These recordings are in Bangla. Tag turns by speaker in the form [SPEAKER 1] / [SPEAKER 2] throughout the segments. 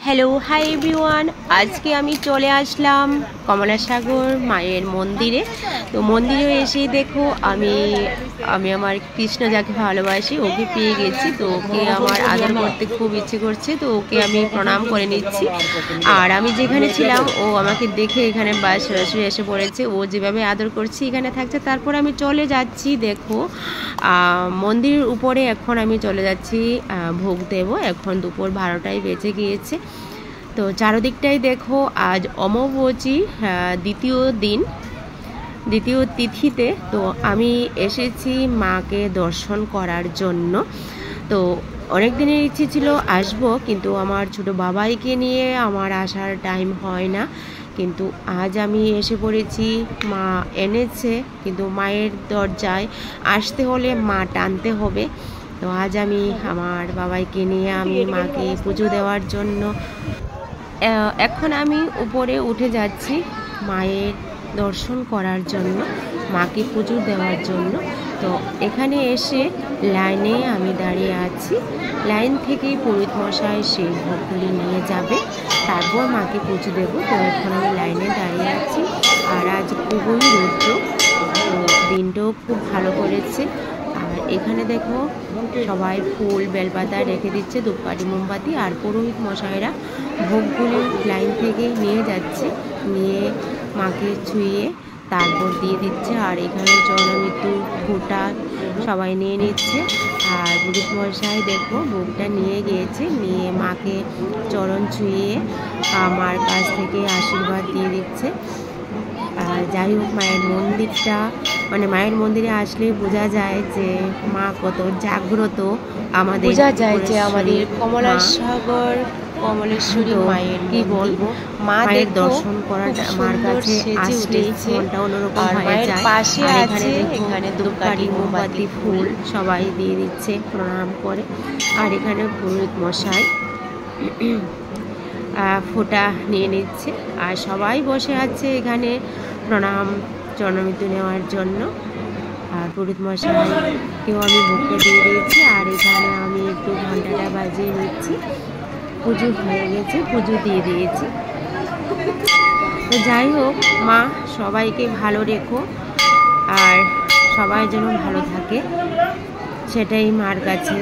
[SPEAKER 1] হ্যালো হাই এভরিওয়ান, আজকে আমি চলে আসলাম কমলাসাগর মায়ের মন্দিরে। তো মন্দিরে এসে দেখো আমি আমার কৃষ্ণ যাকে ভালোবাসি ওকে পেয়ে গেছি। তো ওকে আমার আদর করতে খুব ইচ্ছে করছে, তো ওকে আমি প্রণাম করে নিচ্ছি। আর আমি যেখানে ছিলাম ও আমাকে দেখে এখানে সরাসরি এসে পড়েছে, ও যেভাবে আদর করছে এখানে থাকছে। তারপর আমি চলে যাচ্ছি দেখো মন্দিরের উপরে। এখন আমি চলে যাচ্ছি ভোগ দেব। এখন দুপুর 12টায় বেজে গিয়েছে। তো চারদিকটাই দেখো আজ অমাবস্যা দ্বিতীয় তিথিতে। তো আমি এসেছি মাকে দর্শন করার জন্য। তো অনেক দিনের ইচ্ছে ছিল আসবো, কিন্তু আমার ছোট বাবাইকে নিয়ে আমার আসার টাইম হয় না। কিন্তু আজ আমি এসে পড়েছি, মা এনেছে, কিন্তু মায়ের দরজায় আসতে হলে মা টানতে হবে। তো আজ আমি আমার বাবাইকে নিয়ে আমি মাকে পুজো দেওয়ার জন্য এখন আমি উপরে উঠে যাচ্ছি মায়ের দর্শন করার জন্য, মাকে পুজো দেওয়ার জন্য। তো এখানে এসে লাইনে আমি দাঁড়িয়ে আছি। লাইন থেকেই পুরোহিত মশাই সেই ভোগগুলি নিয়ে যাবে, তারপর মাকে পুজো দেবো। তো এখন আমি লাইনে দাঁড়িয়ে আছি। আর আজ খুবই রৌদ্র, তো দিনটাও খুব ভালো করেছে। আর এখানে দেখো সবাই ফুল বেলপাতা রেখে দিচ্ছে, ধূপকাঠি মোমবাতি। আর পুরোহিত মশাইরা ভোগগুলি লাইন থেকে নিয়ে যাচ্ছে, নিয়ে মাকে ছুঁয়ে তারপর দিয়ে দিচ্ছে। আর এখানে জনমৃত্যু ফোঁটা সবাই নিয়ে নিচ্ছে। আর পুরোহিত মশাই দেখো ভোগটা নিয়ে গিয়েছে, নিয়ে মাকে চরণ ছুঁয়ে মার কাছ থেকে আশীর্বাদ দিয়ে দিচ্ছে। আর যাই হোক, মায়ের মন্দিরটা মায়ের মন্দিরে আসলে বোঝা যায় যে মা কত জাগ্রত, আমাদের বোঝা যায় যে আমাদের কমলাসাগর কমলেশ্বরী মায়ের কি বলবো, মায়ের দর্শন করার মার কাছে আসলে মনটা অন্যরকম হয়ে যায়। পাশে আছে এখানে ধূপকাঠি মোমবাতি ফুল সবাই দিয়ে দিচ্ছে প্রণাম করে। আর এখানে পুরোহিত মশাই ফোঁটা নিয়ে নিচ্ছে। আর সবাই বসে আছে এখানে প্রণাম জনমৃত্যু নেওয়ার জন্য। আর পুরোহিত মশাইকেও আমি ভোগটা দিয়ে দিয়েছি। আর এখানে আমি একটু ঘন্টাটা বাজিয়ে নিচ্ছি। পুজো হয়ে গেছে, পুজো দিয়ে দিয়েছি। তো যাই হোক, মা সবাইকে ভালো রেখো, আর সবাই যেন ভালো থাকে, সেটাই মার কাছে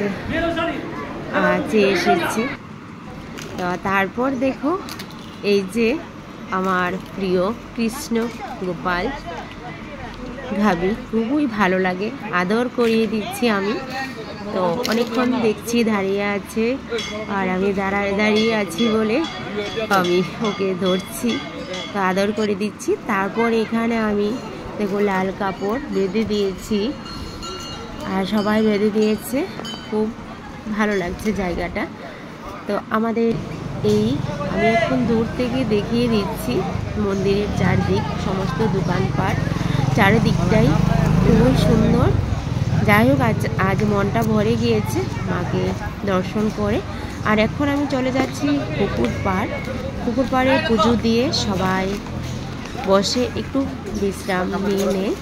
[SPEAKER 1] চেয়ে এসেছি। তারপর দেখো এই যে আমার প্রিয় কৃষ্ণ গোপাল ভাবি, খুবই ভালো লাগে, আদর করিয়ে দিচ্ছি আমি। তো অনেকক্ষণ দেখছি দাঁড়িয়ে আছে, আর আমি দাঁড়িয়ে আছি বলে আমি ওকে ধরছি, তো আদর করে দিচ্ছি। তারপর এখানে আমি দেখো লাল কাপড় বেঁধে দিয়েছি, আর সবাই বেঁধে দিয়েছে। খুব ভালো লাগছে জায়গাটা। তো আমাদের আমি এখন দূর থেকে দেখিয়ে দিচ্ছি মন্দিরের চারদিক, সমস্ত দোকানপাট, চারিদিকটাই খুবই সুন্দর। যাই হোক, আজ মনটা ভরে গিয়েছে মাকে দর্শন করে। আর এখন আমি চলে যাচ্ছি পুকুর পাড়ে পুজো দিয়ে সবাই বসে একটু বিশ্রাম নিয়ে নেয়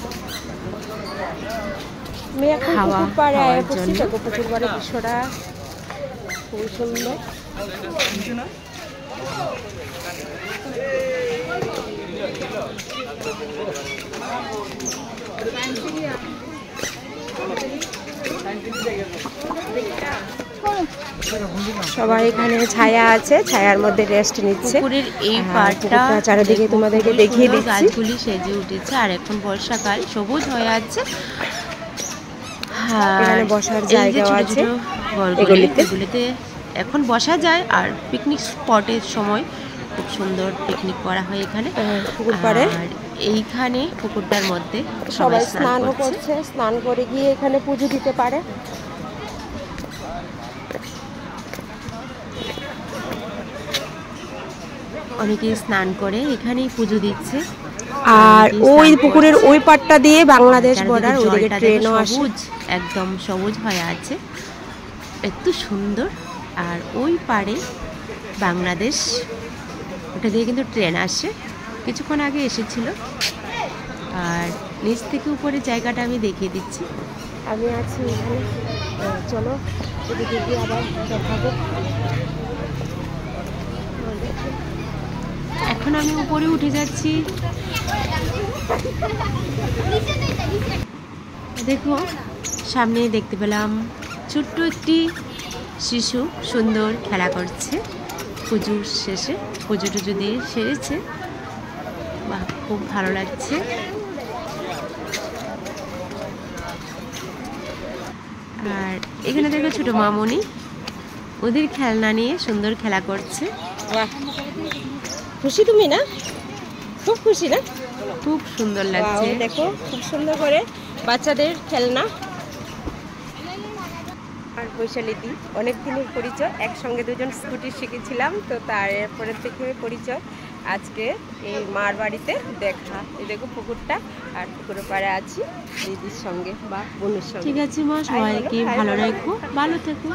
[SPEAKER 1] খাওয়া খাওয়ার জন্য। পুকুর পাড়ে দৃশ্যটা খুবই সুন্দর। সবাই এখানে ছায়া আছে, ছায়ার মধ্যে রেস্ট নিচ্ছে। পুকুরের এই পাড়টা চারিদিকে তোমাদেরকে দেখিয়ে দিচ্ছি, গাছগুলি সেজে উঠেছে। আর এখন বর্ষাকাল, সবুজ হয়ে আছে। এখানে বসার জায়গা আছে, এগুলিতে এখন বসা যায়। আর পিকনিক স্পটের সময় খুব সুন্দর পিকনিক করা হয় এখানে পুকুর পাড়ে। আর এইখানে পুকুরটার মধ্যে সবাই স্নানও করছে, স্নান করে গিয়ে এখানে পুজো দিতে পারে। অনেকেই স্নান করে এখানেই পুজো দিচ্ছে। আর ওই পুকুরের ওই পাড়টা দিয়ে বাংলাদেশ বর্ডার, ওইদিকে ট্রেনও আসে, একদম সবুজ হয়ে আছে, এত সুন্দর। আর ওই পাড়ে বাংলাদেশ, ওটা দিয়ে কিন্তু ট্রেন আসে, কিছুক্ষণ আগে এসেছিল। আর নিচ থেকে উপরে জায়গাটা আমি দেখিয়ে দিচ্ছি। আমি আছি এখানে, চলো এদিকে গিয়ে আবার দেখাবো। এখন আমি উপরে উঠে যাচ্ছি। দেখো সামনে দেখতে পেলাম ছোট্ট একটি শিশু সুন্দর খেলা করছে। পুজোর শেষে পুজো টুজো দিয়ে সেরেছে, বাহ খুব ভালো লাগছে। আর এখানে দেখো ছোট মামনি ওদের খেলনা নিয়ে সুন্দর খেলা করছে। বাহ খুশি তুমি না? খুব খুশি না? খুব সুন্দর লাগছে। দেখো খুব সুন্দর করে বাচ্চাদের খেলনা। আর বৈশালীদি অনেক দিনের পরিচয়, একসঙ্গে দুজন স্কুটি শিখেছিলাম, তো তারপরে থেকে পরিচয়। আজকে এই মার বাড়িতে দেখা। এই দেখো পুকুরটা, আর পুকুরের পাড়ে আছি দিদির সঙ্গে বা বোনের সঙ্গে। ঠিক আছে মা, সবাইকে ভালো রাখো, ভালো থেকো।